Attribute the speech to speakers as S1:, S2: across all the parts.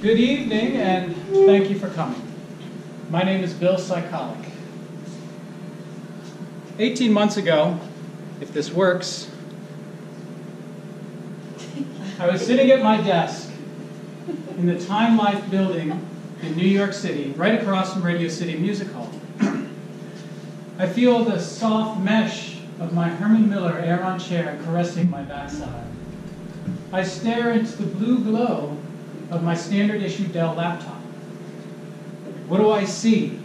S1: Good evening, and thank you for coming. My name is Bill Psycholic. 18 months ago, if this works, I was sitting at my desk in the Time Life building in New York City, right across from Radio City Music Hall. I feel the soft mesh of my Herman Miller Aeron chair caressing my backside. I stare into the blue glow of my standard issue Dell laptop. What do I see?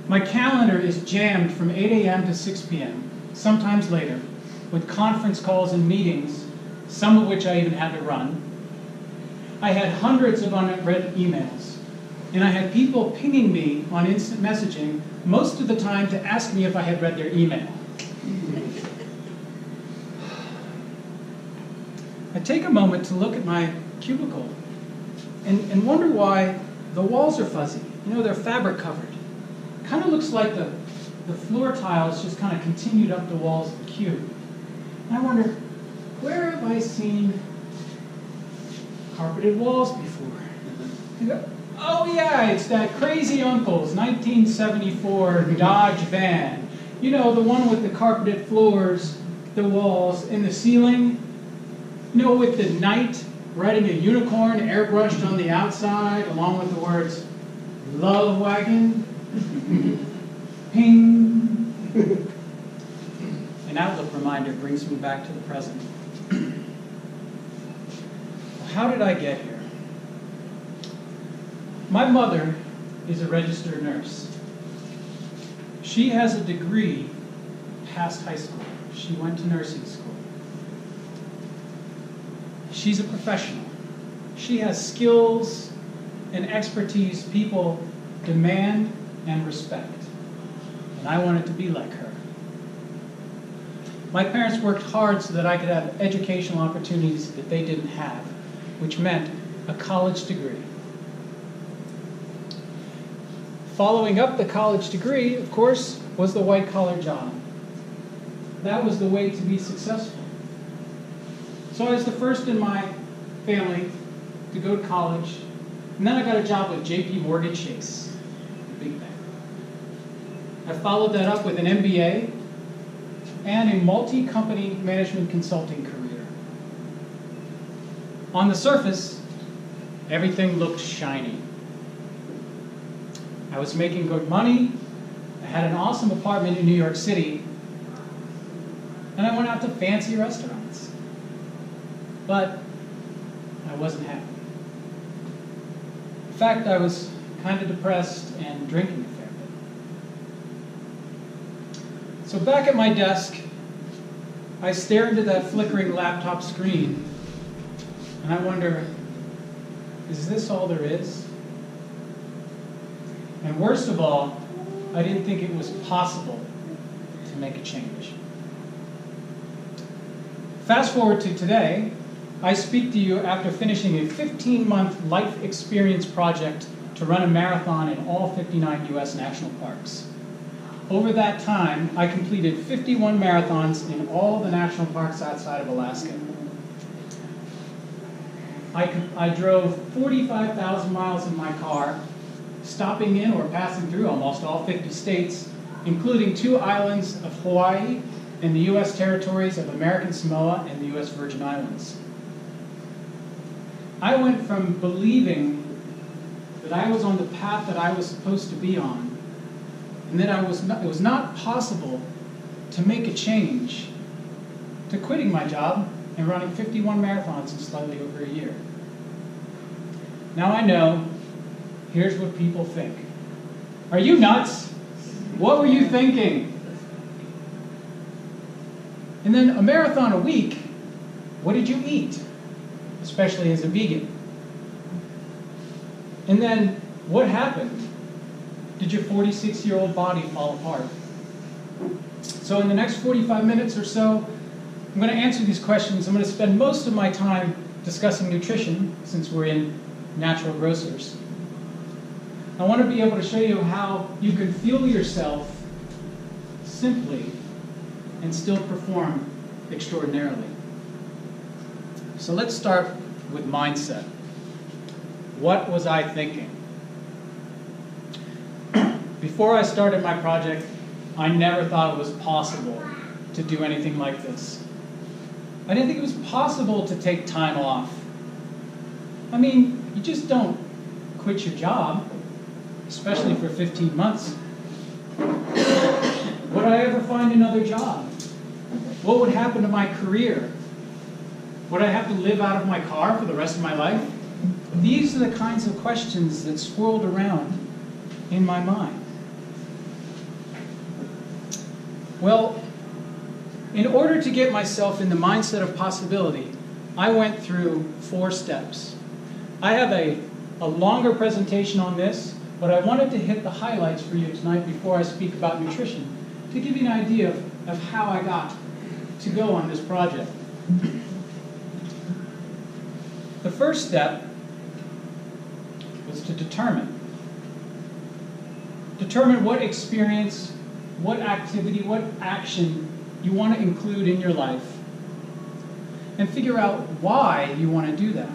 S1: My calendar is jammed from 8 a.m. to 6 p.m., sometimes later, with conference calls and meetings, some of which I even had to run. I had hundreds of unread emails, and I had people pinging me on instant messaging most of the time to ask me if I had read their email. I take a moment to look at my cubicle and wonder why the walls are fuzzy. You know, they're fabric covered. It kind of looks like the floor tiles just kind of continued up the walls of the cube. And I wonder, where have I seen carpeted walls before? I go, oh yeah, it's that crazy uncle's 1974 Dodge van. You know, the one with the carpeted floors, the walls, and the ceiling. You know, with the knight riding a unicorn airbrushed on the outside, along with the words, "Love Wagon." Ping. An Outlook reminder brings me back to the present. How did I get here? My mother is a registered nurse. She has a degree past high school. She went to nursing school. She's a professional. She has skills and expertise people demand and respect. And I wanted to be like her. My parents worked hard so that I could have educational opportunities that they didn't have, which meant a college degree. Following up the college degree, of course, was the white-collar job. That was the way to be successful. So I was the first in my family to go to college, and then I got a job with J.P. Morgan Chase, the big bank. I followed that up with an MBA and a multi-company management consulting career. On the surface, everything looked shiny. I was making good money, I had an awesome apartment in New York City, and I went out to fancy restaurants. But I wasn't happy. In fact, I was kind of depressed and drinking a fair bit. So back at my desk, I stare into that flickering laptop screen, and I wonder, is this all there is? And worst of all, I didn't think it was possible to make a change. Fast forward to today, I speak to you after finishing a 15-month life experience project to run a marathon in all 59 U.S. national parks. Over that time, I completed 51 marathons in all the national parks outside of Alaska. I drove 45,000 miles in my car, stopping in or passing through almost all 50 states, including 2 islands of Hawaii and the U.S. territories of American Samoa and the U.S. Virgin Islands. I went from believing that I was on the path that I was supposed to be on, and that it was not possible to make a change, to quitting my job and running 51 marathons in slightly over a year. Now I know, here's what people think. Are you nuts? What were you thinking? And then a marathon a week, what did you eat? Especially as a vegan. And then, what happened? Did your 46-year-old body fall apart? So in the next 45 minutes or so, I'm going to answer these questions. I'm going to spend most of my time discussing nutrition, since we're in natural grocers. I want to be able to show you how you can fuel yourself simply and still perform extraordinarily. So let's start with mindset. What was I thinking? Before I started my project, I never thought it was possible to do anything like this. I didn't think it was possible to take time off. I mean, you just don't quit your job, especially for 15 months. Would I ever find another job? What would happen to my career? Would I have to live out of my car for the rest of my life? These are the kinds of questions that swirled around in my mind. Well, in order to get myself in the mindset of possibility, I went through 4 steps. I have a longer presentation on this, but I wanted to hit the highlights for you tonight before I speak about nutrition, to give you an idea of how I got to go on this project. The first step was to determine what experience, what activity, what action you want to include in your life, and figure out why you want to do that.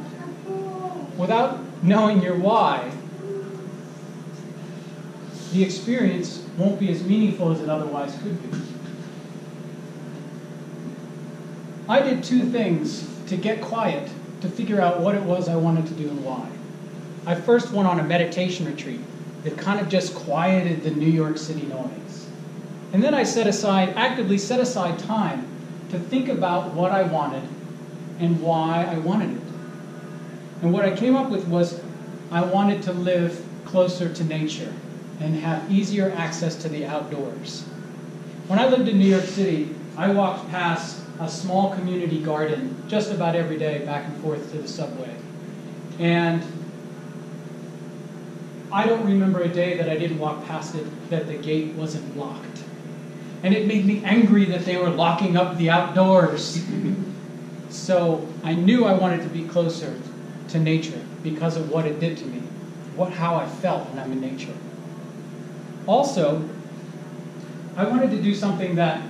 S1: Without knowing your why, the experience won't be as meaningful as it otherwise could be. I did 2 things to get quiet, to figure out what it was I wanted to do and why. I first went on a meditation retreat that kind of just quieted the New York City noise. And then I actively set aside time to think about what I wanted and why I wanted it. And what I came up with was I wanted to live closer to nature and have easier access to the outdoors. When I lived in New York City, I walked past a small community garden just about every day back and forth to the subway. And I don't remember a day that I didn't walk past it that the gate wasn't locked. And it made me angry that they were locking up the outdoors. So I knew I wanted to be closer to nature because of what it did to me, how I felt when I'm in nature. Also, I wanted to do something that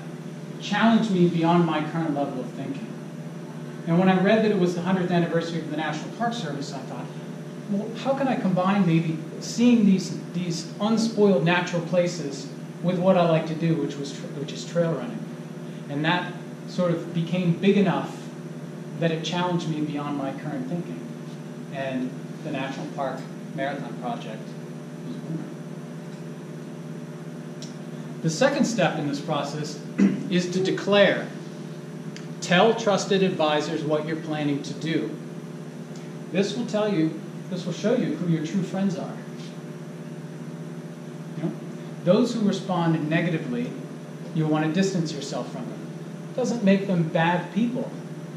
S1: challenged me beyond my current level of thinking. And when I read that it was the 100th anniversary of the National Park Service, I thought, well, how can I combine maybe seeing these unspoiled natural places with what I like to do, which is trail running? And that sort of became big enough that it challenged me beyond my current thinking. And the National Park Marathon Project was born. The second step in this process is to declare. Tell trusted advisors what you're planning to do. This will show you who your true friends are. Those who respond negatively, you want to distance yourself from them. It doesn't make them bad people.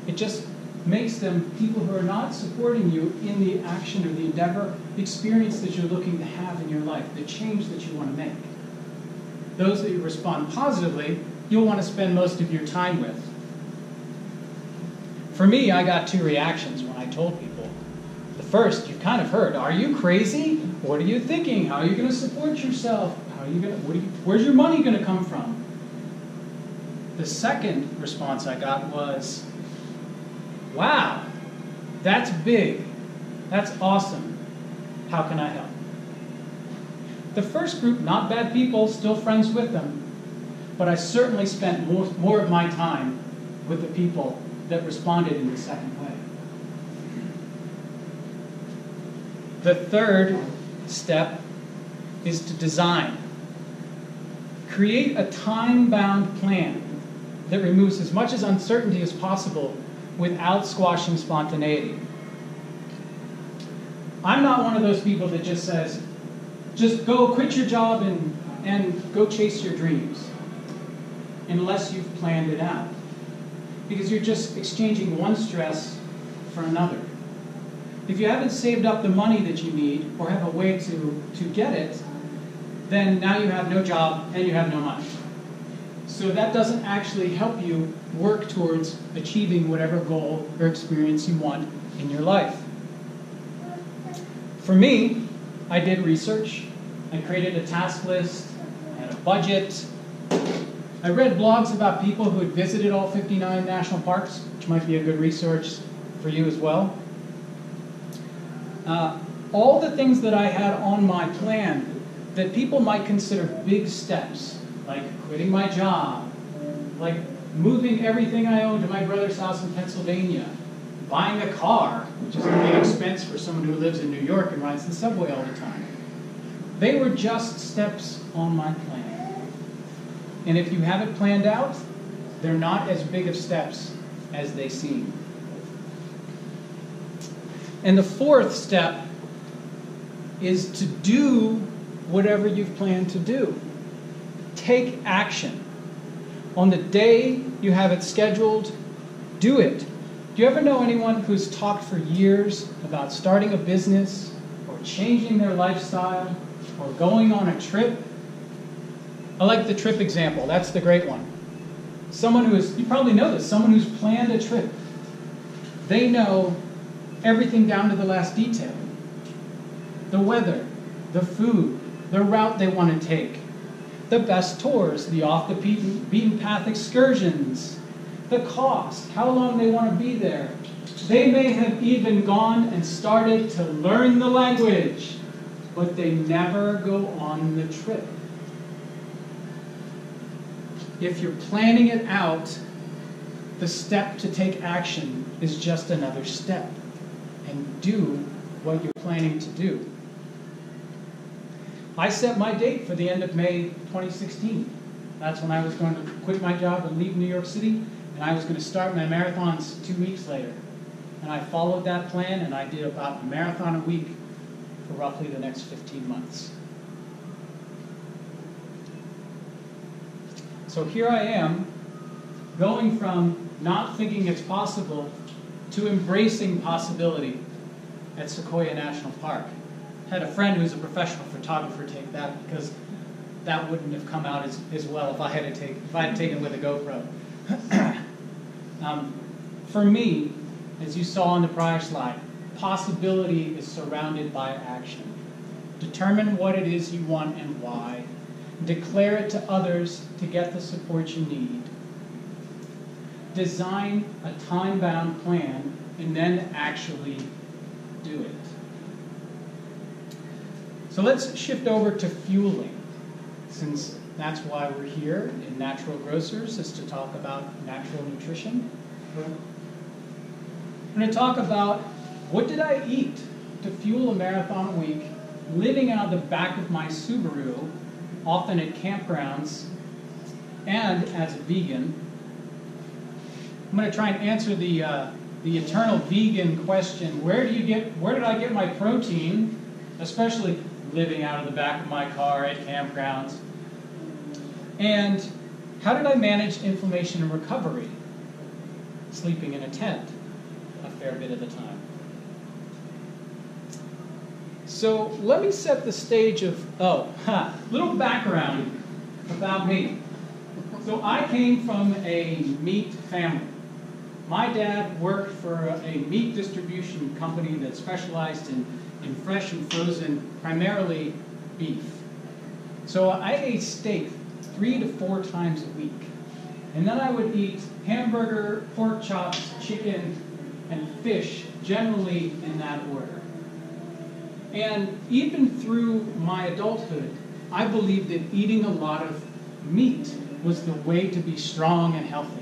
S1: It just makes them people who are not supporting you in the action or the endeavor, the experience that you're looking to have in your life, the change that you want to make. Those that you respond positively, you'll want to spend most of your time with. For me, I got 2 reactions when I told people. The first, you've kind of heard, are you crazy? What are you thinking? How are you going to support yourself? Where's your money going to come from? The second response I got was, wow, that's big. That's awesome. How can I help? The first group, not bad people, still friends with them, but I certainly spent more of my time with the people that responded in the second way. The third step is to design. Create a time-bound plan that removes as much as uncertainty as possible without squashing spontaneity. I'm not one of those people that just says, just go quit your job and go chase your dreams, unless you've planned it out. Because you're just exchanging one stress for another. If you haven't saved up the money that you need, or have a way to get it, then now you have no job and you have no money. So that doesn't actually help you work towards achieving whatever goal or experience you want in your life. For me, I did research. I created a task list, I had a budget. I read blogs about people who had visited all 59 national parks, which might be a good resource for you as well. all the things that I had on my plan that people might consider big steps, like quitting my job, like moving everything I own to my brother's house in Pennsylvania, buying a car, which is a big expense for someone who lives in New York and rides the subway all the time. They were just steps on my plan. And if you have it planned out, they're not as big of steps as they seem. And the fourth step is to do whatever you've planned to do. Take action. On the day you have it scheduled, do it. Do you ever know anyone who's talked for years about starting a business or changing their lifestyle or going on a trip? I like the trip example. That's the great one. Someone who is, you probably know this, someone who's planned a trip. They know everything down to the last detail. The weather, the food, the route they want to take, the best tours, the off-the-beaten path excursions, the cost, how long they want to be there. They may have even gone and started to learn the language, but they never go on the trip. If you're planning it out, the step to take action is just another step. And do what you're planning to do. I set my date for the end of May 2016. That's when I was going to quit my job and leave New York City, and I was going to start my marathons 2 weeks later. And I followed that plan, and I did about a marathon a week for roughly the next 15 months. So here I am, going from not thinking it's possible to embracing possibility at Sequoia National Park. I had a friend who's a professional photographer take that, because that wouldn't have come out as well if I had taken it with a GoPro. For me, as you saw on the prior slide, possibility is surrounded by action. Determine what it is you want and why. Declare it to others to get the support you need. Design a time-bound plan and then actually do it. So let's shift over to fueling, since that's why we're here in Natural Grocers, is to talk about natural nutrition. I'm going to talk about what did I eat to fuel a marathon a week, living out the back of my Subaru, often at campgrounds, and as a vegan. I'm going to try and answer the eternal vegan question: where did I get my protein, especially living out of the back of my car at campgrounds? And how did I manage inflammation and recovery, sleeping in a tent a fair bit of the time? So let me set the stage of, little background about me. So I came from a meat family. My dad worked for a meat distribution company that specialized in fresh and frozen, primarily beef. So I ate steak 3 to 4 times a week. And then I would eat hamburger, pork chops, chicken, and fish, generally in that order. And even through my adulthood, I believed that eating a lot of meat was the way to be strong and healthy.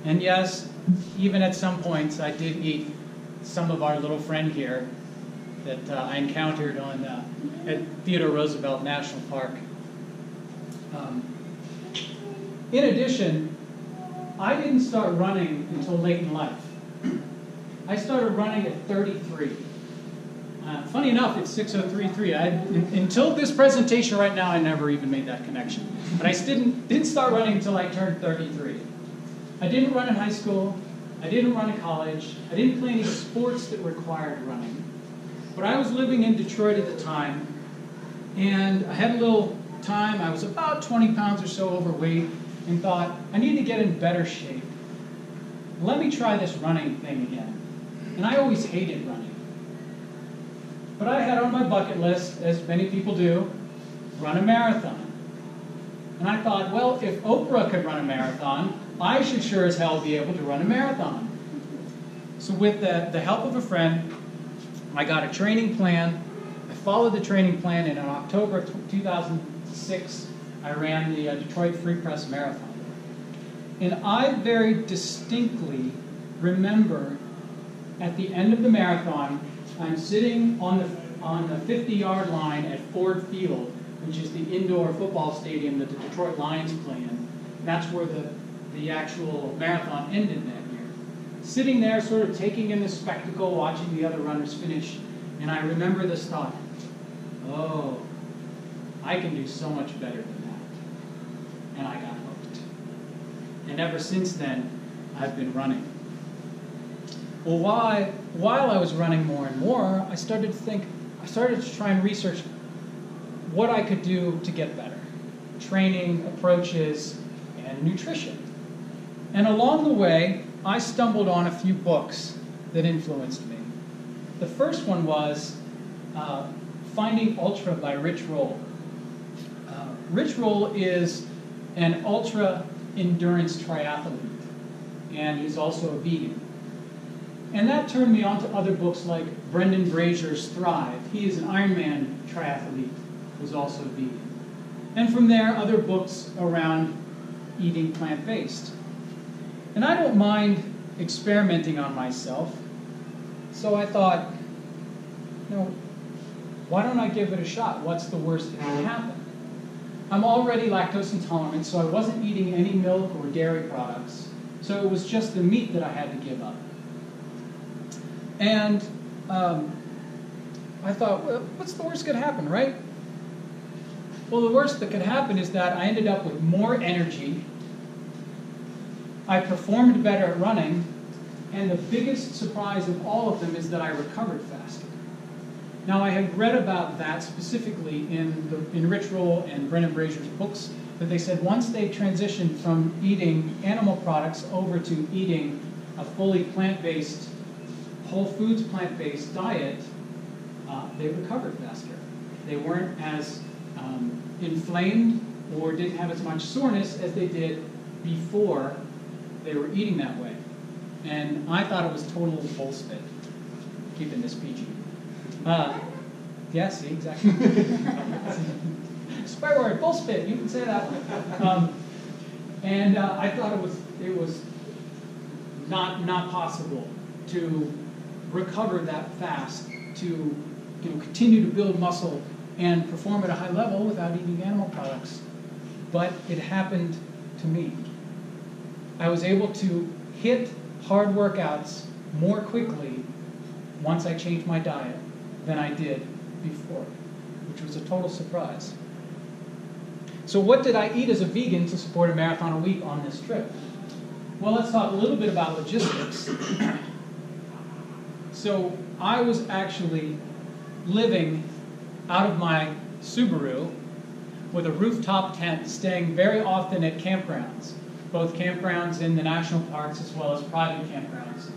S1: And yes, even at some points, I did eat some of our little friend here that I encountered at Theodore Roosevelt National Park. In addition, I didn't start running until late in life. I started running at 33. Funny enough, it's 6:03:3. Until this presentation right now, I never even made that connection. But I didn't start running until I turned 33. I didn't run in high school. I didn't run in college. I didn't play any sports that required running. But I was living in Detroit at the time, and I had a little time. I was about 20 pounds or so overweight, and thought, I need to get in better shape. Let me try this running thing again. And I always hated running. But I had on my bucket list, as many people do, run a marathon. And I thought, well, if Oprah could run a marathon, I should sure as hell be able to run a marathon. So with the help of a friend, I got a training plan. I followed the training plan, and in October of 2006, I ran the Detroit Free Press Marathon. And I very distinctly remember at the end of the marathon, I'm sitting on the 50-yard line at Ford Field, which is the indoor football stadium that the Detroit Lions play in. And that's where the actual marathon ended that year. Sitting there, sort of taking in the spectacle, watching the other runners finish, and I remember this thought, oh, I can do so much better than that. And I got hooked. And ever since then, I've been running. Well, while I was running more and more, I started to try and research what I could do to get better. Training, approaches, and nutrition. And along the way, I stumbled on a few books that influenced me. The first one was Finding Ultra by Rich Roll. Rich Roll is an ultra-endurance triathlete, and he's also a vegan. And that turned me on to other books like Brendan Brazier's Thrive. He is an Ironman triathlete who's also vegan. And from there, other books around eating plant-based. And I don't mind experimenting on myself, so I thought, why don't I give it a shot? What's the worst that can happen? I'm already lactose intolerant, so I wasn't eating any milk or dairy products. So it was just the meat that I had to give up. And I thought, well, what's the worst that could happen, right? Well, the worst that could happen is that I ended up with more energy. I performed better at running. And the biggest surprise of all of them is that I recovered faster. Now, I had read about that specifically in Rich Roll and Brendan Brazier's books, that they said once they transitioned from eating animal products over to eating a fully plant-based, whole foods plant-based diet, they recovered faster. They weren't as inflamed or didn't have as much soreness as they did before they were eating that way. And I thought it was total bullshit, keeping this PG. Yeah, see, exactly. Swear word, bullshit, you can say that one. I thought it was not possible to recover that fast, to continue to build muscle and perform at a high level without eating animal products. But it happened to me. I was able to hit hard workouts more quickly once I changed my diet than I did before, which was a total surprise. So what did I eat as a vegan to support a marathon a week on this trip? Well, let's talk a little bit about logistics. So I was actually living out of my Subaru with a rooftop tent, staying very often at campgrounds, both campgrounds in the national parks as well as private campgrounds.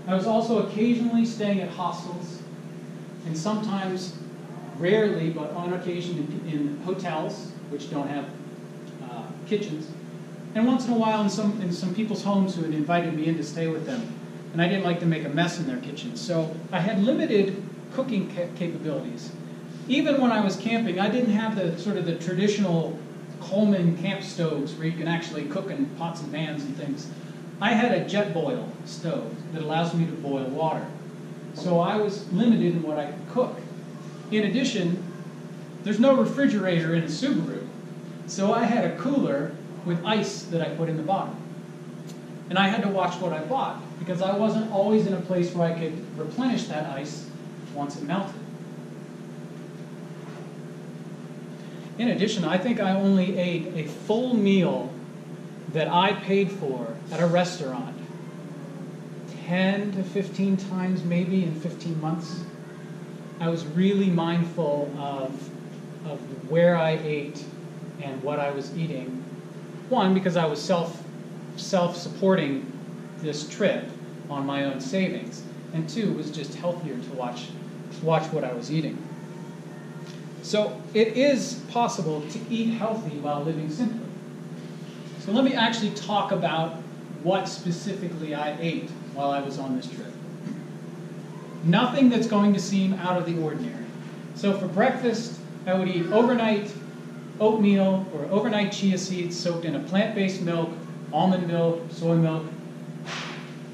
S1: I was also occasionally staying at hostels, and sometimes, rarely, but on occasion in hotels, which don't have kitchens, and once in a while in some people's homes who had invited me in to stay with them, and I didn't like to make a mess in their kitchens. So I had limited cooking capabilities. Even when I was camping, I didn't have the traditional Coleman camp stoves where you can actually cook in pots and pans and things. I had a jet boil stove that allows me to boil water. So I was limited in what I could cook. In addition, there's no refrigerator in a Subaru. So I had a cooler with ice that I put in the bottom. And I had to watch what I bought, because I wasn't always in a place where I could replenish that ice once it melted. In addition, I think I only ate a full meal that I paid for at a restaurant 10 to 15 times maybe in 15 months. I was really mindful of where I ate and what I was eating. One, because I was self-supporting this trip on my own savings. And two, it was just healthier to watch what I was eating. So it is possible to eat healthy while living simply. So let me actually talk about what specifically I ate while I was on this trip. Nothing that's going to seem out of the ordinary. So for breakfast, I would eat overnight oatmeal or overnight chia seeds soaked in a plant-based milk, almond milk, soy milk.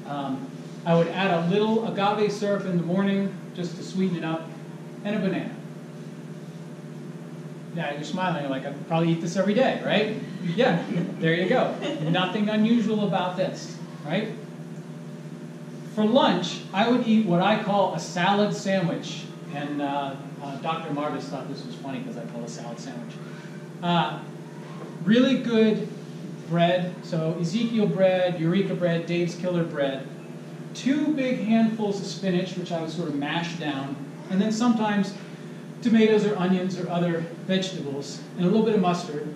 S1: I would add a little agave syrup in the morning just to sweeten it up, and a banana. Yeah, you're smiling. You're like, I could probably eat this every day, right? Yeah, there you go. Nothing unusual about this, right? For lunch, I would eat what I call a salad sandwich. And Dr. Marvis thought this was funny because I call it a salad sandwich. Really good bread, so Ezekiel bread, Eureka bread, Dave's Killer bread. 2 big handfuls of spinach, which I would sort of mash down, and then sometimes tomatoes or onions or other vegetables, and a little bit of mustard,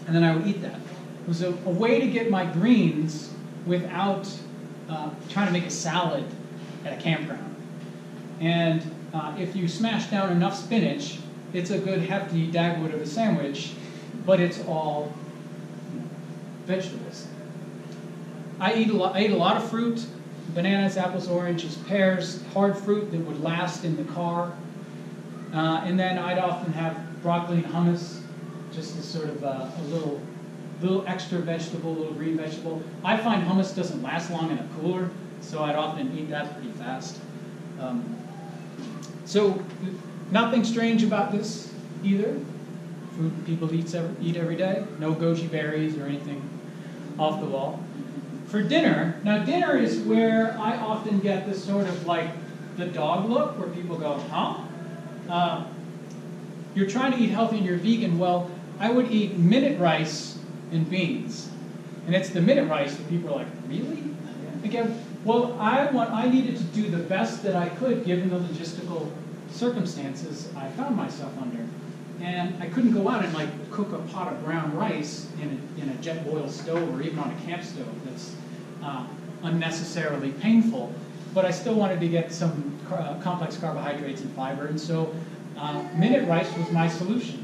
S1: and then I would eat that. It was a way to get my greens without trying to make a salad at a campground. And if you smash down enough spinach, it's a good hefty dagwood of a sandwich, but it's all vegetables. I ate a lot of fruit, bananas, apples, oranges, pears, hard fruit that would last in the car. And then I'd often have broccoli and hummus, just as sort of a little extra vegetable, a little green vegetable. I find hummus doesn't last long in a cooler, so I'd often eat that pretty fast. So nothing strange about this either. Food people eat every day. No goji berries or anything off the wall. For dinner, now dinner is where I often get this sort of like the dog look, where people go, huh? You're trying to eat healthy and you're vegan. Well, I would eat minute rice and beans. And it's the minute rice that people are like, really? Again, well, I needed to do the best that I could given the logistical circumstances I found myself under. And I couldn't go out and like cook a pot of brown rice in a jet boil stove or even on a camp stove. That's unnecessarily painful. But I still wanted to get some complex carbohydrates and fiber, and so minute rice was my solution.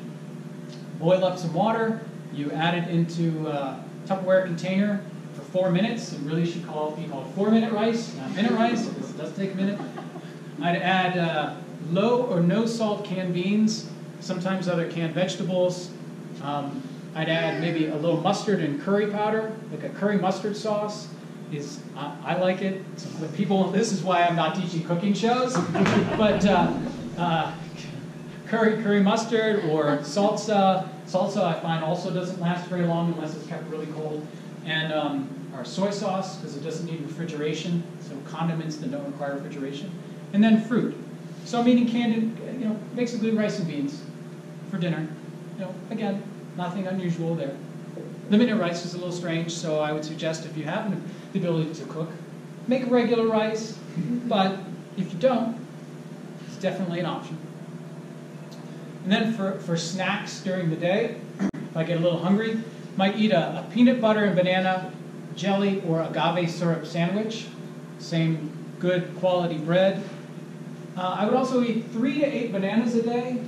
S1: Boil up some water, you add it into a Tupperware container for 4 minutes, and really should be called 4-minute rice, not minute rice, because it does take a minute. I'd add low or no salt canned beans, sometimes other canned vegetables. I'd add maybe a little mustard and curry powder, like a curry mustard sauce. I like it. This is why I'm not teaching cooking shows, but curry mustard or salsa. Salsa I find also doesn't last very long unless it's kept really cold. And our soy sauce, because it doesn't need refrigeration, so condiments that don't require refrigeration. And then fruit. So I'm eating canned, basically rice and beans for dinner. Again, nothing unusual there. The minute rice is a little strange, so I would suggest if you have the ability to cook, make regular rice, but if you don't, it's definitely an option. And then for snacks during the day, if I get a little hungry, might eat a peanut butter and banana jelly or agave syrup sandwich, same good quality bread. I would also eat 3 to 8 bananas a day,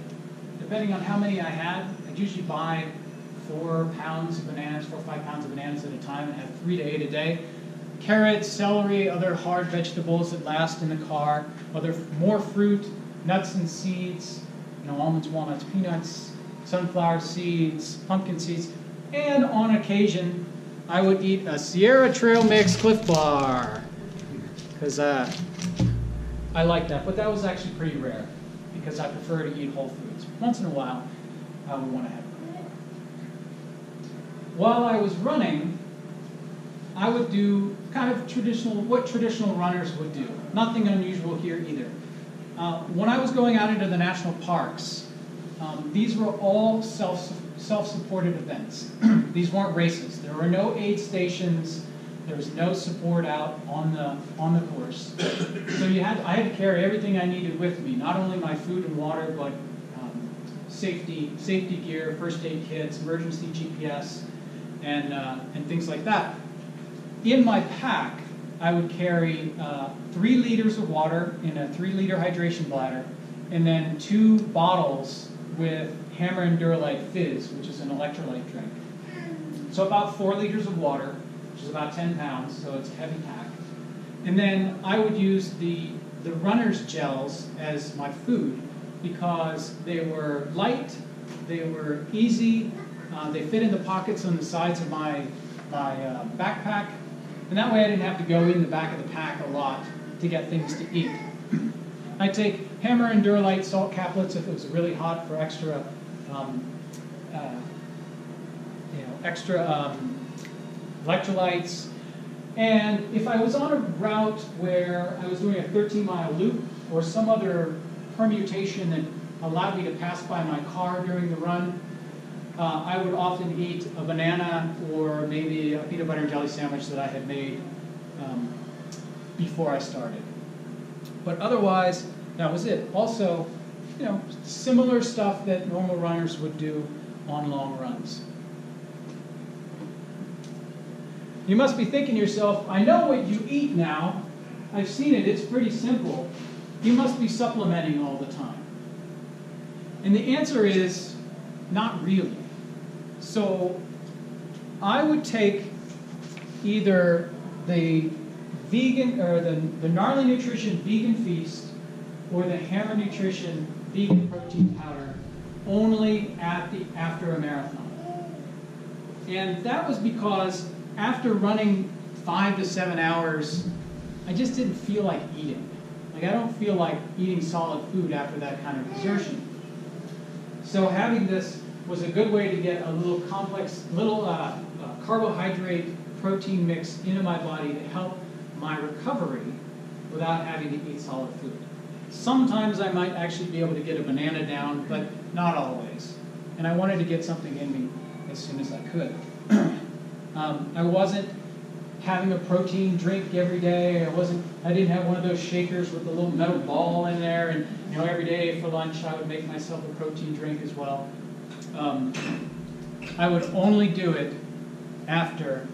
S1: depending on how many I had. I'd usually buy 4 pounds of bananas, 4 or 5 pounds of bananas at a time, and have 3 to 8 a day. Carrots, celery, other hard vegetables that last in the car, more fruit, nuts and seeds, almonds, walnuts, peanuts, sunflower seeds, pumpkin seeds, and on occasion, I would eat a Sierra Trail Mix Cliff Bar, because I like that, but that was actually pretty rare, because I prefer to eat whole foods. Once in a while, I would want to have it. While I was running, I would do kind of what traditional runners would do. Nothing unusual here either. When I was going out into the national parks, these were all self-supported events. These weren't races. There were no aid stations. There was no support out on the course. So I had to carry everything I needed with me, not only my food and water, but safety gear, first aid kits, emergency GPS, and things like that. In my pack, I would carry 3 liters of water in a 3-liter hydration bladder, and then 2 bottles with Hammer and Duralite Fizz, which is an electrolyte drink. So about 4 liters of water, which is about 10 pounds, so it's a heavy pack. And then I would use the the runner's gels as my food because they were light, they were easy, they fit in the pockets on the sides of my backpack, and that way I didn't have to go in the back of the pack a lot to get things to eat. I take Hammer and Duralite salt caplets if it was really hot for extra, electrolytes. And if I was on a route where I was doing a 13-mile loop or some other permutation that allowed me to pass by my car during the run, I would often eat a banana or maybe a peanut butter and jelly sandwich that I had made before I started. But otherwise, that was it. Also, similar stuff that normal runners would do on long runs. You must be thinking to yourself, I know what you eat now. I've seen it. It's pretty simple. You must be supplementing all the time. And the answer is, not really. So I would take either the vegan or the Gnarly Nutrition Vegan Feast or the Hammer Nutrition Vegan Protein Powder only after a marathon. And that was because after running 5 to 7 hours, I just didn't feel like eating. Like I don't feel like eating solid food after that kind of exertion. So having this was a good way to get a little complex, carbohydrate protein mix into my body to help my recovery without having to eat solid food. Sometimes I might actually be able to get a banana down, but not always. And I wanted to get something in me as soon as I could. I wasn't having a protein drink every day. I didn't have one of those shakers with the little metal ball in there. And every day for lunch I would make myself a protein drink as well. I would only do it after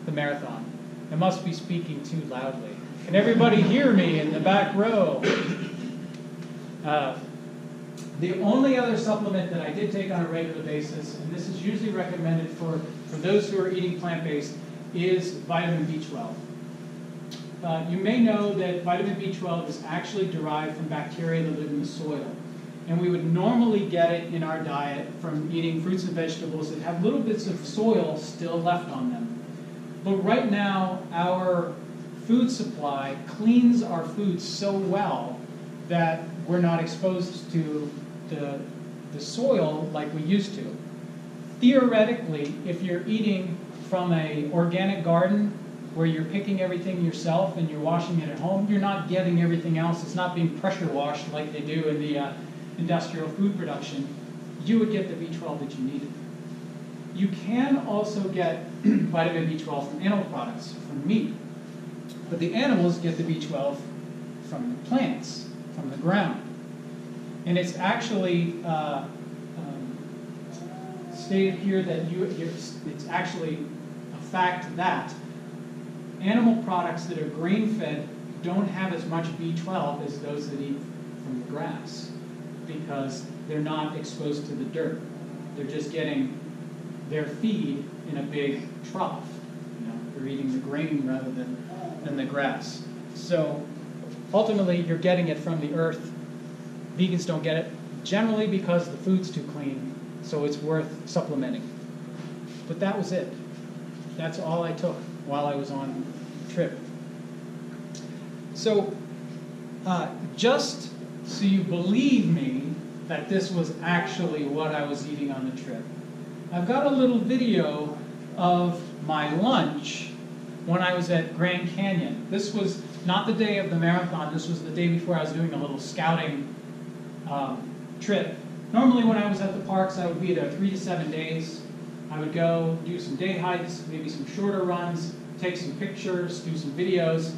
S1: the marathon. I must be speaking too loudly. Can everybody hear me in the back row? The only other supplement that I did take on a regular basis, and this is usually recommended for those who are eating plant-based, is vitamin B12. You may know that vitamin B12 is actually derived from bacteria that live in the soil. And we would normally get it in our diet from eating fruits and vegetables that have little bits of soil still left on them. But right now, our food supply cleans our food so well that we're not exposed to the soil like we used to. Theoretically, if you're eating from an organic garden where you're picking everything yourself and you're washing it at home, you're not getting everything else. It's not being pressure washed like they do in the industrial food production. You would get the B12 that you needed. You can also get vitamin B12 from animal products, from meat. But the animals get the B12 from the plants, from the ground. And it's actually stated here that it's actually a fact that animal products that are grain-fed don't have as much B12 as those that eat from the grass because they're not exposed to the dirt. They're just getting their feed in a big trough. They're eating the grain rather than the grass. So ultimately, you're getting it from the earth. Vegans don't get it, generally because the food's too clean, so it's worth supplementing. But that was it. That's all I took while I was on the trip. So just so you believe me that this was actually what I was eating on the trip, I've got a little video of my lunch when I was at Grand Canyon. This was not the day of the marathon. This was the day before I was doing a little scouting trip. Normally when I was at the parks, I would be there 3 to 7 days. I would go do some day hikes, maybe some shorter runs, take some pictures, do some videos.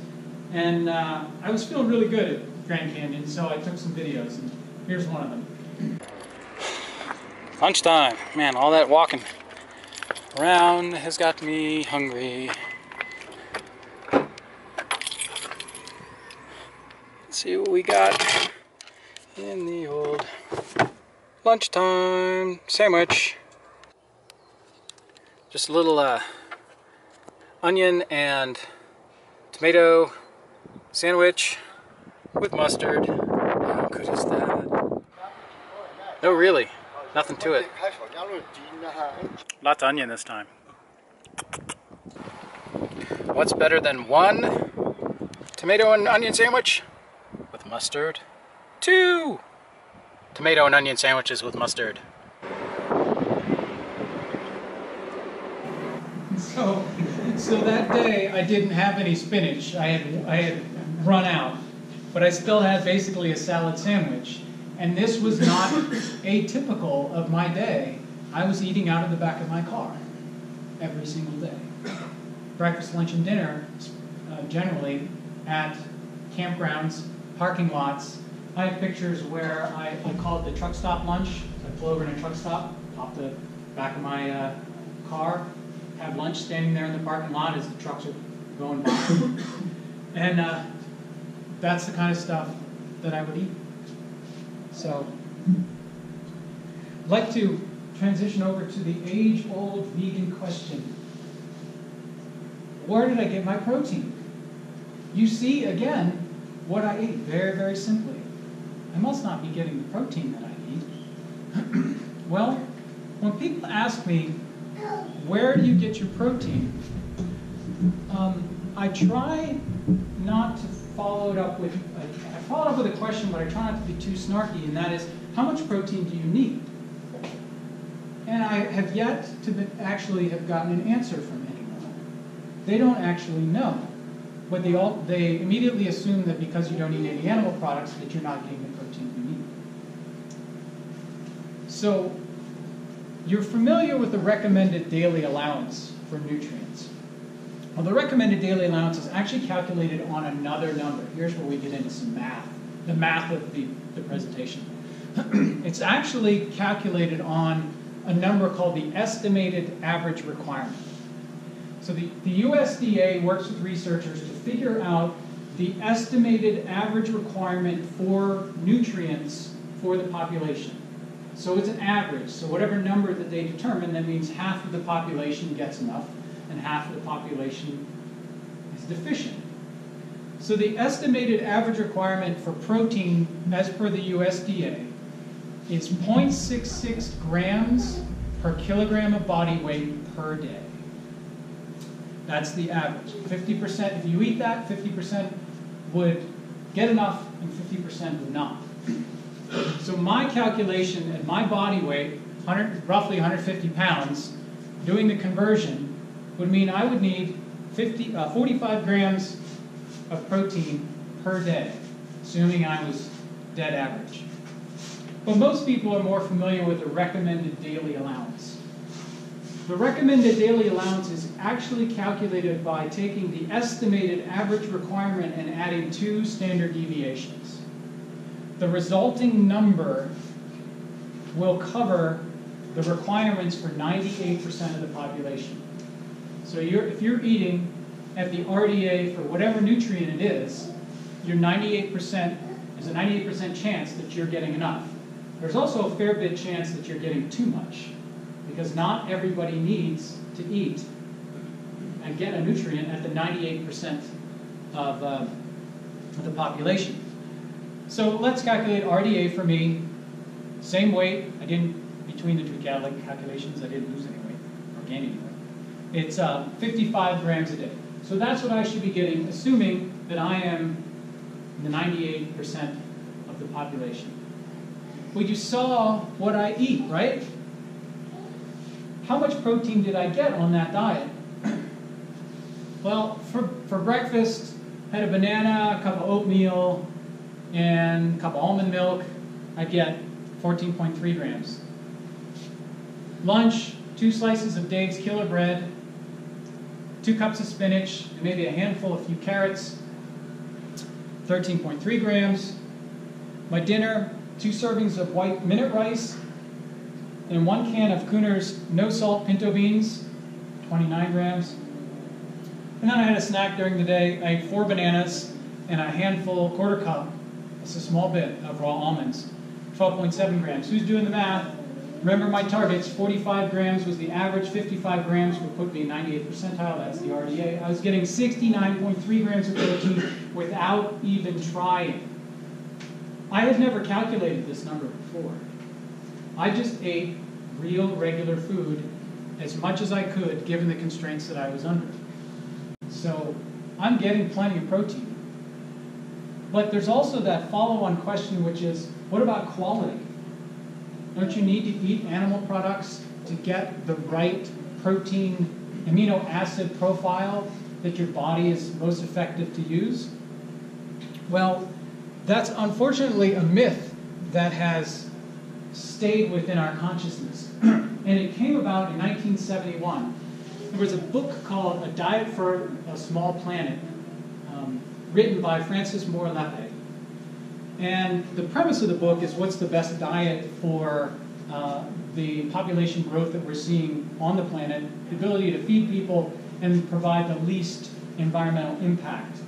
S1: And I was feeling really good at Grand Canyon, so I took some videos. And here's one of them. Lunchtime. Man, all that walking around has got me hungry. Let's see what we got in the old lunchtime sandwich. Just a little onion and tomato sandwich with mustard. How good is that? No, really. Nothing to it. Lots of onion this time. What's better than one tomato and onion sandwich with mustard? Two tomato and onion sandwiches with mustard. So that day I didn't have any spinach. I had run out, but I still had basically a salad sandwich. And this was not atypical of my day. I was eating out of the back of my car every single day. Breakfast, lunch, and dinner, generally at campgrounds, parking lots. I have pictures where I call it the truck stop lunch. So I pull over in a truck stop, pop the back of my car, have lunch standing there in the parking lot as the trucks are going by. And that's the kind of stuff that I would eat. So I'd like to transition over to the age-old vegan question. Where did I get my protein? You see, again, what I ate very, very simply. I must not be getting the protein that I eat. Well, when people ask me, where do you get your protein? I try not to follow it up with, I follow it up with a question, but I try not to be too snarky, and that is, how much protein do you need? And I have yet to actually have gotten an answer from anyone. They don't actually know. But they immediately assume that because you don't eat any animal products, that you're not getting the protein you need. So, you're familiar with the recommended daily allowance for nutrients. Well, the recommended daily allowance is actually calculated on another number. Here's where we get into some math, the math of the presentation. It's actually calculated on a number called the estimated average requirement. So the USDA works with researchers to figure out the estimated average requirement for nutrients for the population. So it's an average. So whatever number that they determine, that means half of the population gets enough and half of the population is deficient. So the estimated average requirement for protein, as per the USDA, is 0.66 grams per kilogram of body weight per day. That's the average. 50%, if you eat that, 50% would get enough and 50% would not. So my calculation at my body weight, roughly 150 pounds, doing the conversion would mean I would need 45 grams of protein per day, assuming I was dead average. But most people are more familiar with the recommended daily allowance. The recommended daily allowance is actually calculated by taking the estimated average requirement and adding 2 standard deviations. The resulting number will cover the requirements for 98% of the population. So if you're eating at the RDA for whatever nutrient it is, there's a 98% chance that you're getting enough. There's also a fair bit chance that you're getting too much, because not everybody needs to eat and get a nutrient at the 98% of the population. So let's calculate RDA for me. Same weight. Between the two calculations, I didn't lose any weight or gain any weight. It's 55 grams a day. So that's what I should be getting, assuming that I am in the 98% of the population. Well, you saw what I eat, right? How much protein did I get on that diet? Well, for breakfast, I had a banana, a cup of oatmeal, and a cup of almond milk. I get 14.3 grams. Lunch, 2 slices of Dave's Killer Bread, 2 cups of spinach, and maybe a handful, a few carrots, 13.3 grams. My dinner, 2 servings of white minute rice, and 1 can of Cooner's no-salt pinto beans, 29 grams. And then I had a snack during the day. I ate 4 bananas and a handful, quarter cup, it's a small bit, of raw almonds, 12.7 grams. Who's doing the math? Remember my targets, 45 grams was the average, 55 grams would put me 98th percentile, that's the RDA. I was getting 69.3 grams of protein without even trying. I had never calculated this number before. I just ate real, regular food as much as I could, given the constraints that I was under. So I'm getting plenty of protein. But there's also that follow-on question, which is, what about quality? Don't you need to eat animal products to get the right protein amino acid profile that your body is most effective to use? Well, that's unfortunately a myth that has stayed within our consciousness. And it came about in 1971. There was a book called A Diet for a Small Planet, written by Francis Moore Lappe. And the premise of the book is what's the best diet for the population growth that we're seeing on the planet, the ability to feed people and provide the least environmental impact.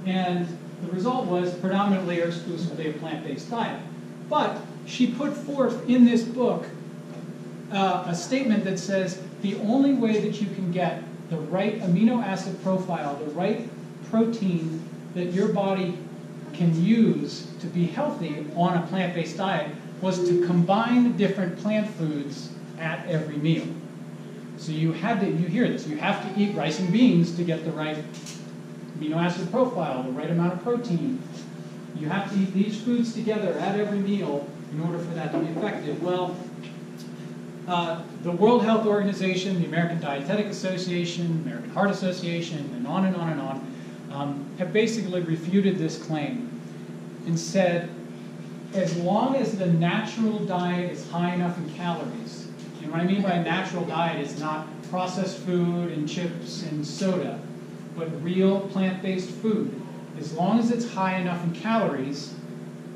S1: And the result was predominantly or exclusively a plant-based diet. But she put forth in this book a statement that says the only way that you can get the right amino acid profile, the right protein that your body can use to be healthy on a plant-based diet was to combine different plant foods at every meal. So you hear this, you have to eat rice and beans to get the right amino acid profile, the right amount of protein. You have to eat these foods together at every meal in order for that to be effective. Well, the World Health Organization, the American Dietetic Association, American Heart Association, and on and on and on, have basically refuted this claim and said, as long as the natural diet is high enough in calories, and what I mean by a natural diet is not processed food and chips and soda, but real plant-based food, as long as it's high enough in calories,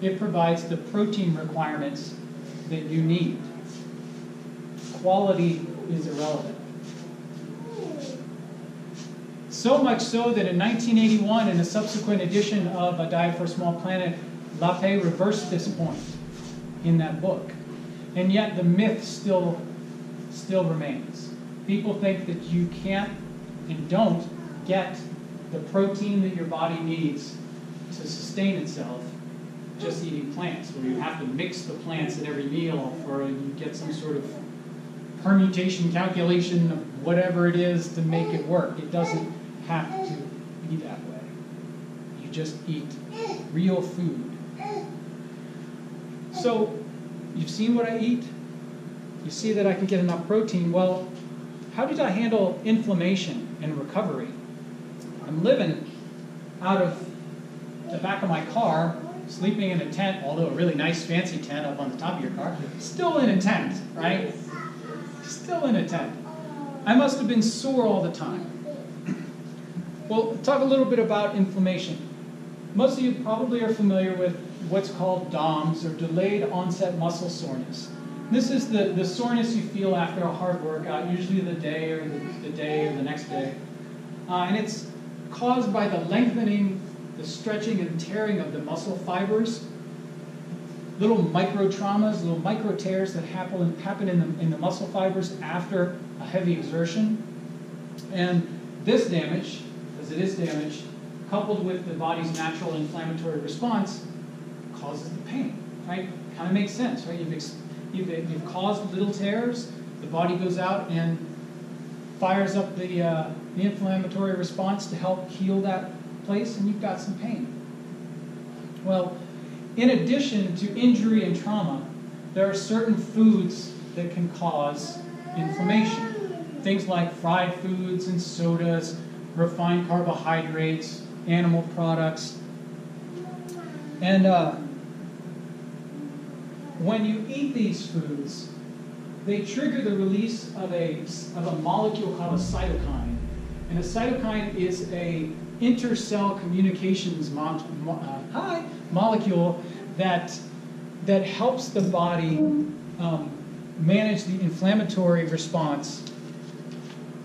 S1: it provides the protein requirements that you need. Quality is irrelevant. So much so that in 1981, in a subsequent edition of A Diet for a Small Planet, Lappe reversed this point in that book. And yet the myth still remains. People think that you can't and don't get the protein that your body needs to sustain itself just eating plants, where you have to mix the plants at every meal or you get some sort of permutation calculation of whatever it is to make it work. It doesn't have to be that way. You just eat real food. So, you've seen what I eat. You see that I can get enough protein. Well, how did I handle inflammation and recovery? I'm living out of the back of my car, sleeping in a tent, although a really nice fancy tent up on the top of your car. Still in a tent, right? Still in a tent. I must have been sore all the time. Well, talk a little bit about inflammation. Most of you probably are familiar with what's called DOMS, or delayed onset muscle soreness. This is the soreness you feel after a hard workout, usually the day or the next day. And it's caused by the lengthening, the stretching and tearing of the muscle fibers, little micro traumas, little micro tears that happen in the muscle fibers after a heavy exertion. And this damage, as it is damage, coupled with the body's natural inflammatory response, causes the pain, right? Kind of makes sense, right? You've caused little tears, the body goes out and fires up the inflammatory response to help heal that place, and you've got some pain. Well, in addition to injury and trauma, there are certain foods that can cause inflammation. Things like fried foods and sodas, refined carbohydrates, animal products. And when you eat these foods, they trigger the release of a molecule called a cytokine. And a cytokine is a intercell communications molecule that helps the body manage the inflammatory response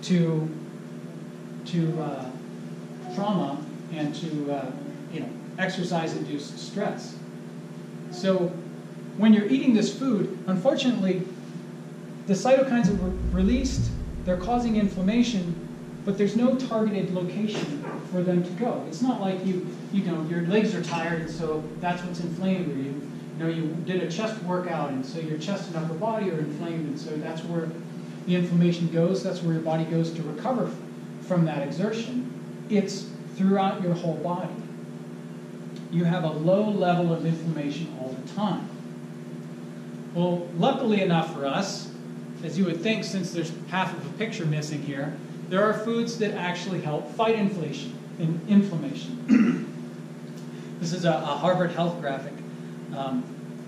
S1: to trauma and to exercise-induced stress. So when you're eating this food, unfortunately, the cytokines are released, they're causing inflammation, but there's no targeted location for them to go. It's not like you know, your legs are tired, and so that's what's inflamed, or you know, you did a chest workout, and so your chest and upper body are inflamed, and so that's where the inflammation goes. That's where your body goes to recover from that exertion. It's throughout your whole body. You have a low level of inflammation all the time. Well, luckily enough for us, as you would think, since there's half of a picture missing here, there are foods that actually help fight inflammation. This is a Harvard Health graphic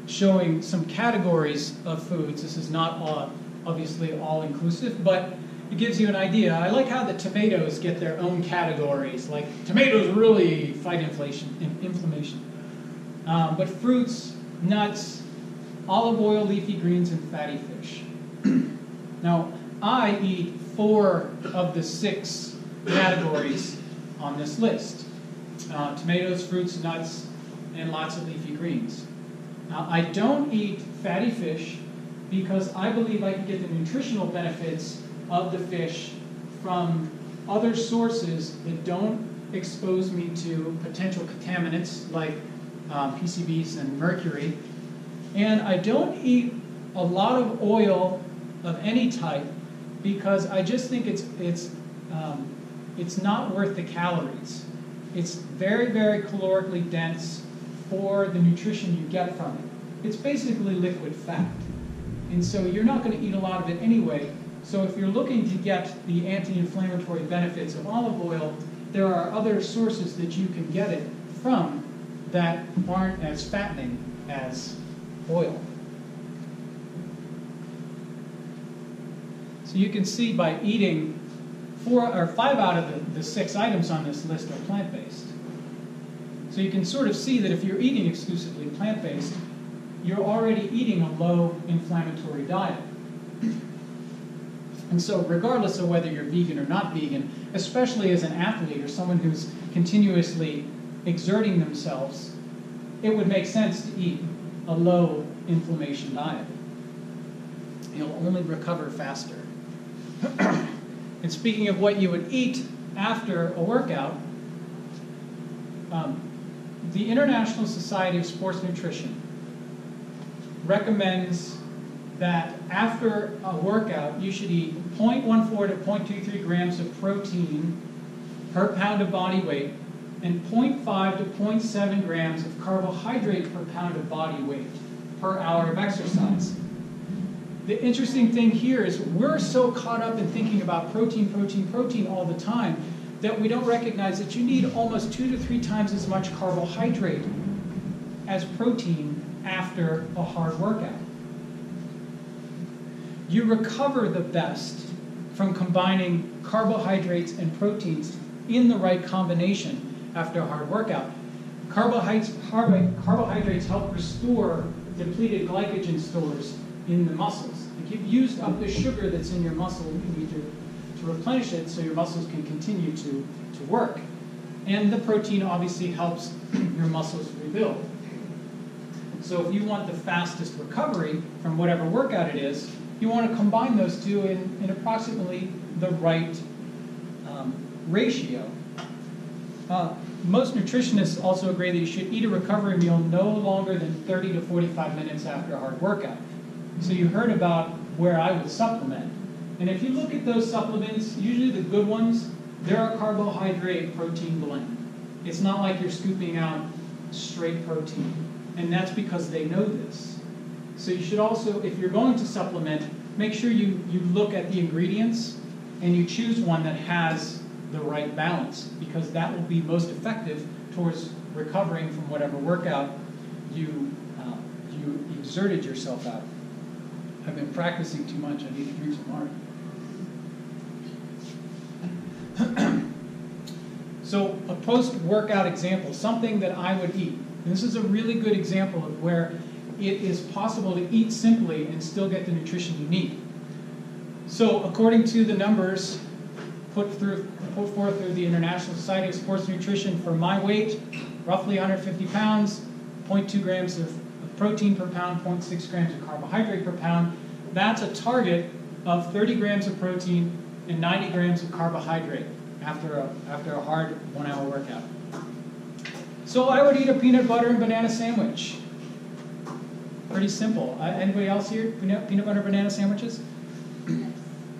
S1: showing some categories of foods. This is not obviously all-inclusive, but it gives you an idea. I like how the tomatoes get their own categories. Like, tomatoes really fight inflammation. But fruits, nuts, olive oil, leafy greens, and fatty fish. Now, I eat 4 of the 6 categories on this list. Tomatoes, fruits, nuts, and lots of leafy greens. Now, I don't eat fatty fish because I believe I can get the nutritional benefits of the fish from other sources that don't expose me to potential contaminants like PCBs and mercury. And I don't eat a lot of oil of any type because I just think it's not worth the calories. It's very, very calorically dense for the nutrition you get from it. It's basically liquid fat. And so you're not going to eat a lot of it anyway. So if you're looking to get the anti-inflammatory benefits of olive oil, there are other sources that you can get it from that aren't as fattening as oil. So you can see by eating 4 or 5 out of the 6 items on this list are plant-based. So you can sort of see that if you're eating exclusively plant-based, you're already eating a low inflammatory diet. And so regardless of whether you're vegan or not vegan, especially as an athlete or someone who's continuously exerting themselves, it would make sense to eat a low inflammation diet. You'll only recover faster. And speaking of what you would eat after a workout, the International Society of Sports Nutrition recommends that after a workout, you should eat 0.14 to 0.23 grams of protein per pound of body weight and 0.5 to 0.7 grams of carbohydrate per pound of body weight per hour of exercise. The interesting thing here is we're so caught up in thinking about protein, protein, protein all the time that we don't recognize that you need almost 2 to 3 times as much carbohydrate as protein after a hard workout. You recover the best from combining carbohydrates and proteins in the right combination after a hard workout. Carbohydrates help restore depleted glycogen stores in the muscles. Like you've used up the sugar that's in your muscle, you need to replenish it so your muscles can continue to work. And the protein obviously helps your muscles rebuild. So if you want the fastest recovery from whatever workout it is, you want to combine those two in approximately the right ratio. Most nutritionists also agree that you should eat a recovery meal no longer than 30 to 45 minutes after a hard workout. So you heard about where I would supplement. And if you look at those supplements, usually the good ones, they're a carbohydrate protein blend. It's not like you're scooping out straight protein. And that's because they know this. So you should also, if you're going to supplement, make sure you look at the ingredients and you choose one that has the right balance, because that will be most effective towards recovering from whatever workout you exerted yourself out. I've been practicing too much. I need to drink some water. So a post-workout example, something that I would eat. And this is a really good example of where it is possible to eat simply and still get the nutrition you need. So according to the numbers put forth through the International Society of Sports Nutrition, for my weight, roughly 150 pounds, 0.2 grams of protein per pound, 0.6 grams of carbohydrate per pound, that's a target of 30 grams of protein, and 90 grams of carbohydrate after a hard 1 hour workout. So I would eat a peanut butter and banana sandwich. Pretty simple. Anybody else here? Peanut butter banana sandwiches?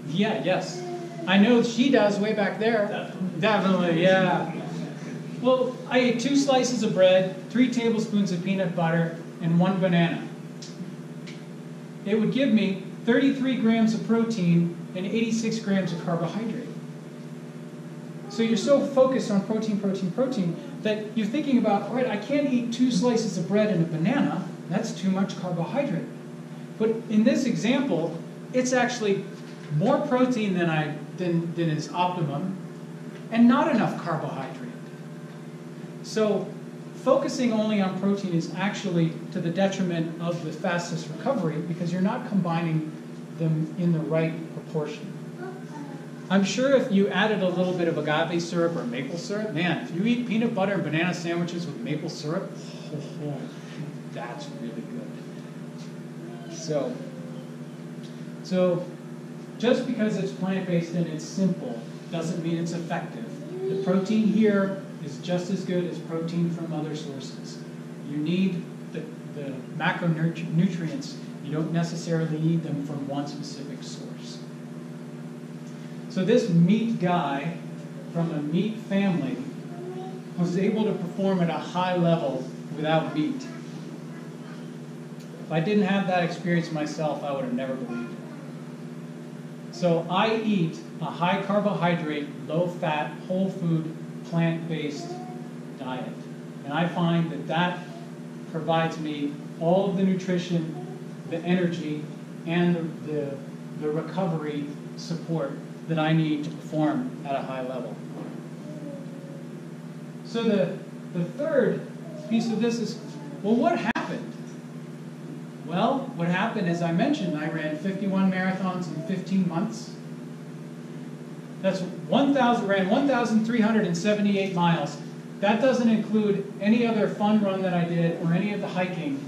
S1: Yeah, yes. I know she does way back there. Definitely, yeah. Well, I ate 2 slices of bread, 3 tablespoons of peanut butter, and 1 banana. It would give me 33 grams of protein and 86 grams of carbohydrate. So you're so focused on protein, protein, protein, that you're thinking about, all right, I can't eat 2 slices of bread and a banana. That's too much carbohydrate. But in this example, it's actually more protein than is optimum, and not enough carbohydrate. So focusing only on protein is actually to the detriment of the fastest recovery, because you're not combining them in the right proportion. I'm sure if you added a little bit of agave syrup or maple syrup, man, if you eat peanut butter and banana sandwiches with maple syrup, that's really good. So just because it's plant-based and it's simple doesn't mean it's effective. The protein here is just as good as protein from other sources. You need the macronutrients. You don't necessarily need them from one specific source. So this meat guy from a meat family was able to perform at a high level without meat. If I didn't have that experience myself, I would have never believed it. So I eat a high carbohydrate, low fat, whole food, plant-based diet. And I find that provides me all of the nutrition, the energy, and the recovery support that I need to perform at a high level. So the third piece of this is, well, what happened? Well, what happened, as I mentioned, I ran 51 marathons in 15 months. That's ran 1,378 miles. That doesn't include any other fun run that I did or any of the hiking.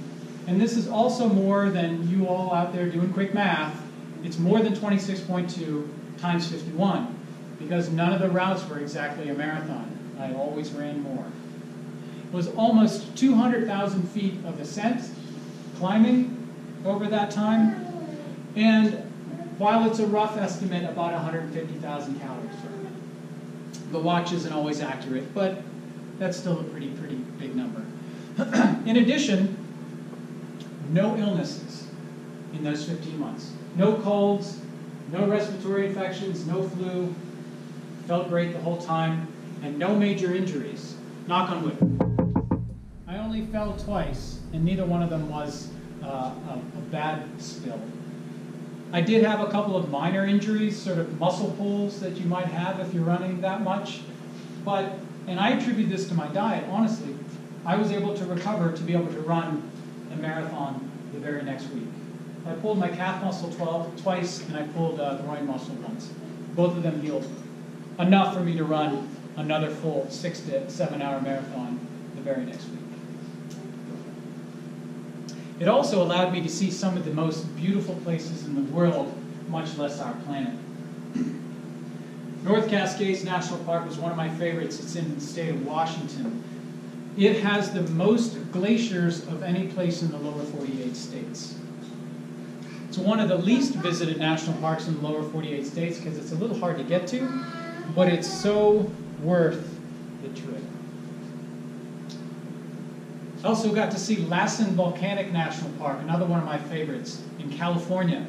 S1: And this is also more than you all out there doing quick math. It's more than 26.2 times 51, because none of the routes were exactly a marathon. I always ran more. It was almost 200,000 feet of ascent, climbing over that time, and while it's a rough estimate, about 150,000 calories. The watch isn't always accurate, but that's still a pretty big number. In addition, no illnesses in those 15 months. No colds, no respiratory infections, no flu. Felt great the whole time, and no major injuries. Knock on wood. I only fell twice, and neither one of them was a bad spill. I did have a couple of minor injuries, sort of muscle pulls that you might have if you're running that much. And I attribute this to my diet, honestly. I was able to recover to be able to run a marathon the very next week. I pulled my calf muscle twice, and I pulled the groin muscle once. Both of them healed enough for me to run another full 6 to 7 hour marathon the very next week. It also allowed me to see some of the most beautiful places in the world, much less our planet. North Cascades National Park was one of my favorites. It's in the state of Washington. It has the most glaciers of any place in the lower 48 states. It's one of the least visited national parks in the lower 48 states because it's a little hard to get to, but it's so worth the trip. I also got to see Lassen Volcanic National Park, another one of my favorites, in California.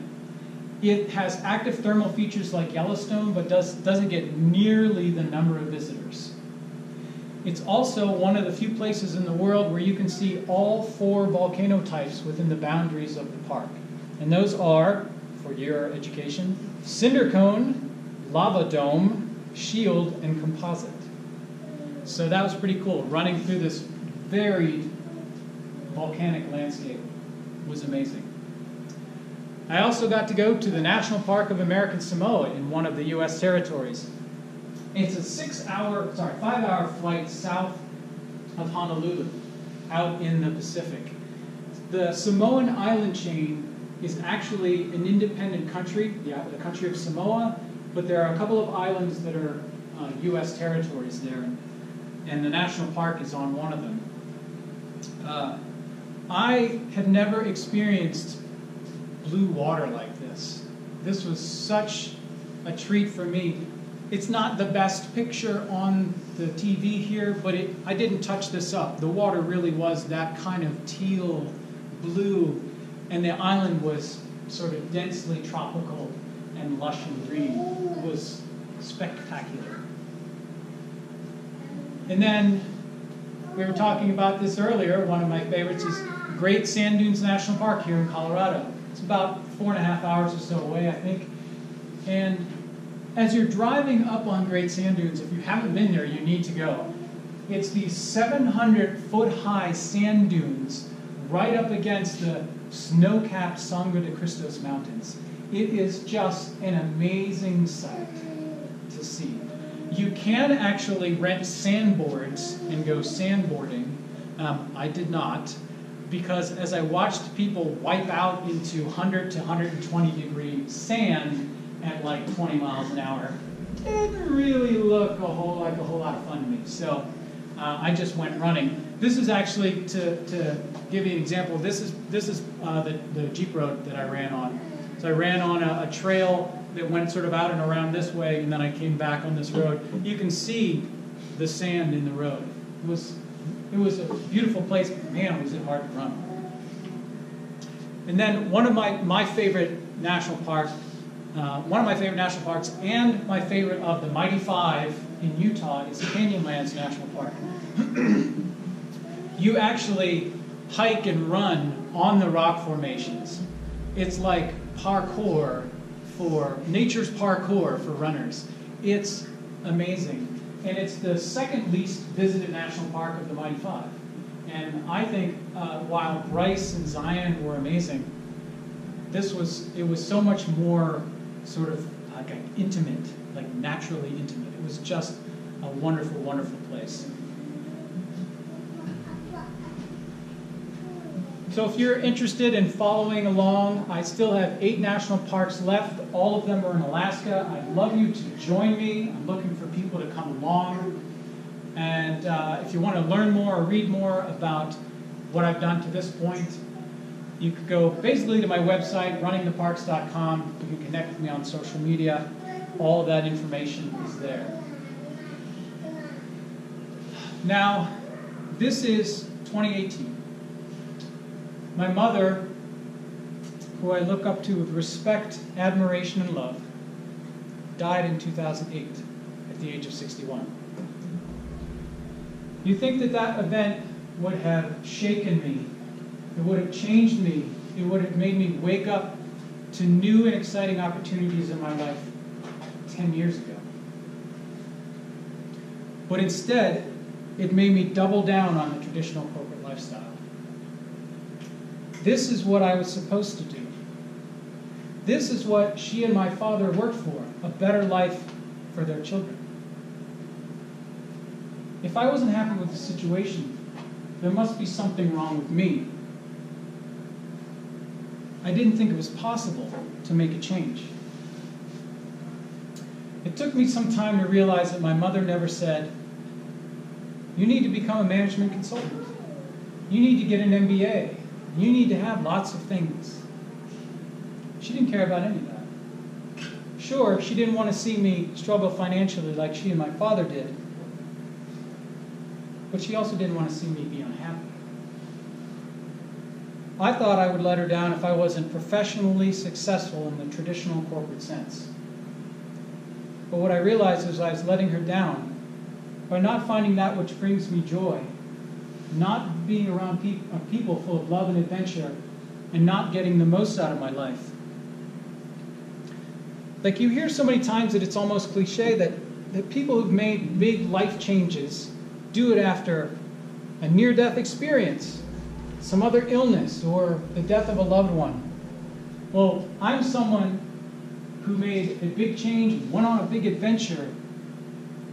S1: It has active thermal features like Yellowstone, but doesn't get nearly the number of visitors. It's also one of the few places in the world where you can see all 4 volcano types within the boundaries of the park. And those are, for your education, cinder cone, lava dome, shield, and composite. So that was pretty cool. Running through this varied volcanic landscape was amazing. I also got to go to the National Park of American Samoa in one of the U.S. territories. It's a 5-hour flight south of Honolulu, out in the Pacific. The Samoan island chain is actually an independent country, the country of Samoa, but there are a couple of islands that are U.S. territories there, and the national park is on one of them. I had never experienced blue water like this. This was such a treat for me. It's not the best picture on the TV here, but I didn't touch this up. The water really was that kind of teal blue, and the island was sort of densely tropical and lush and green. It was spectacular. And then, we were talking about this earlier, one of my favorites is Great Sand Dunes National Park here in Colorado. It's about 4.5 hours or so away, I think. And as you're driving up on Great Sand Dunes, if you haven't been there, you need to go. It's these 700-foot-high sand dunes right up against the snow-capped Sangre de Cristos Mountains. It is just an amazing sight to see. You can actually rent sandboards and go sandboarding. I did not, because as I watched people wipe out into 100 to 120 degree sand at like 20 miles an hour, it didn't really look like a whole lot of fun to me. So I just went running. This is actually, to give you an example, this is the Jeep road that I ran on. So I ran on a trail that went sort of out and around this way, and then I came back on this road. You can see the sand in the road. It was a beautiful place, but man, was it hard to run. And then one of my favorite national parks, and my favorite of the Mighty Five in Utah is Canyonlands National Park. You actually hike and run on the rock formations. It's like nature's parkour for runners. It's amazing. And it's the second least visited national park of the Mighty Five. And I think while Bryce and Zion were amazing, it was so much more sort of like intimate, like naturally intimate. It was just a wonderful, wonderful place. So if you're interested in following along, I still have 8 national parks left. All of them are in Alaska. I'd love you to join me. I'm looking for people to come along. And if you want to learn more or read more about what I've done to this point, you could go basically to my website, runningtheparks.com. You can connect with me on social media. All of that information is there. Now, this is 2018. My mother, who I look up to with respect, admiration, and love, died in 2008 at the age of 61. You think that event would have shaken me, it would have changed me, it would have made me wake up to new and exciting opportunities in my life 10 years ago. But instead, it made me double down on the traditional corporate lifestyle. This is what I was supposed to do. This is what she and my father worked for, a better life for their children. If I wasn't happy with the situation, there must be something wrong with me. I didn't think it was possible to make a change. It took me some time to realize that my mother never said, "You need to become a management consultant. You need to get an MBA. You need to have lots of things." She didn't care about any of that. Sure, she didn't want to see me struggle financially like she and my father did, but she also didn't want to see me be unhappy. I thought I would let her down if I wasn't professionally successful in the traditional corporate sense. But what I realized is I was letting her down by not finding that which brings me joy, not being around people full of love and adventure, and not getting the most out of my life. Like, you hear so many times that it's almost cliche that people who've made big life changes do it after a near-death experience, some other illness, or the death of a loved one. Well, I'm someone who made a big change and went on a big adventure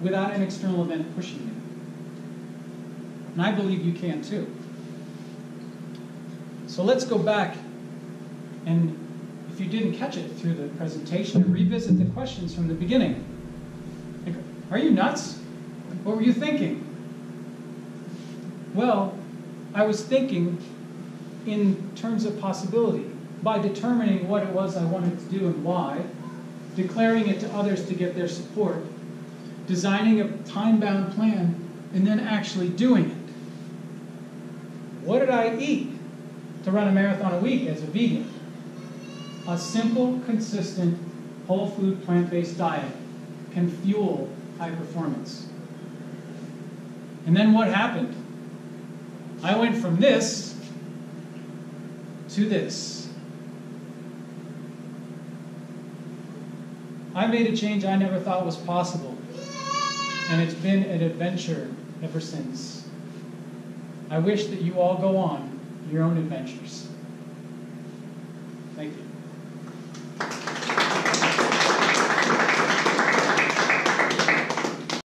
S1: without an external event pushing me. And I believe you can too. So let's go back and if you didn't catch it through the presentation, and revisit the questions from the beginning. Like, are you nuts? What were you thinking? Well, I was thinking in terms of possibility, by determining what it was I wanted to do and why, declaring it to others to get their support, designing a time-bound plan, and then actually doing it. What did I eat to run a marathon a week as a vegan? A simple, consistent, whole food, plant-based diet can fuel high performance. And then what happened? I went from this to this. I made a change I never thought was possible, and it's been an adventure ever since. I wish that you all go on your own adventures. Thank you.